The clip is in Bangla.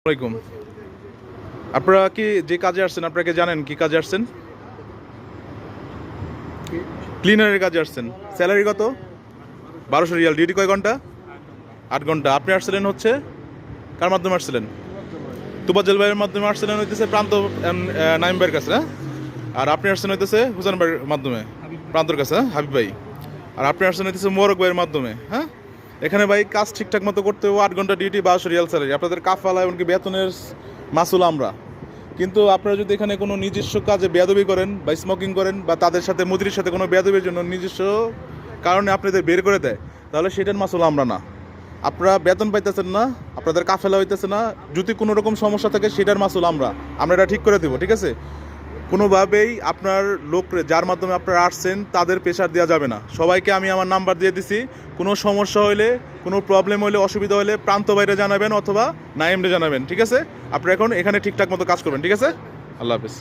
আসসালামাইকুম। আপনারা কি যে কাজে আসছেন আপনারা কি জানেন কি কাজে আসছেন? ক্লিনারের কাজে আসছেন। স্যালারি কত? 1200 রিয়াল। ডিউটি কয় ঘন্টা? 8 ঘন্টা। আপনি আসছিলেন হচ্ছে কার মাধ্যমে আসছিলেন? তুফাজ্জল ভাইয়ের মাধ্যমে আসছিলেন হইতেছে প্রান্ত নাইম ভাইয়ের কাছে, হ্যাঁ? আর আপনি আসছেন হইতেছে হুসেন ভাইয়ের মাধ্যমে প্রান্তর কাছে, হ্যাঁ হাবিব ভাই। আর আপনি আসছেন হইতেছে মোরক ভাইয়ের মাধ্যমে, হ্যাঁ? এখানে ভাই কাজ ঠিকঠাক মতো করতে হবে। 8 ঘন্টা ডিউটি, 1200 রিয়াল স্যালারি। আপনাদের কাফালা এমনকি বেতনের মাসুল আমরা। কিন্তু আপনারা যদি এখানে কোনো নিজস্ব কাজে বেয়াদবি করেন বা স্মোকিং করেন বা তাদের সাথে মুদির সাথে কোনো বেয়াদবির জন্য নিজস্ব কারণে আপনাদের বের করে দেয়, তাহলে সেটার মাসুল আমরা না। আপনারা বেতন পাইতেছেন না, আপনাদের কাফেলা হইতেছে না, যদি কোনো রকম সমস্যা থাকে সেটার মাসুল আমরা এটা ঠিক করে দেবো, ঠিক আছে? কোনোভাবেই আপনার লোকরে যার মাধ্যমে আপনারা আসছেন তাদের প্রেশার দেওয়া যাবে না। সবাইকে আমি আমার নাম্বার দিয়ে দিছি। কোনো সমস্যা হইলে, কোনো প্রবলেম হইলে, অসুবিধা হলে প্রান্ত বাইরে জানাবেন অথবা নাইমরে জানাবেন, ঠিক আছে? আপনারা এখন এখানে ঠিকঠাক মতো কাজ করবেন, ঠিক আছে? আল্লাহ হাফেজ।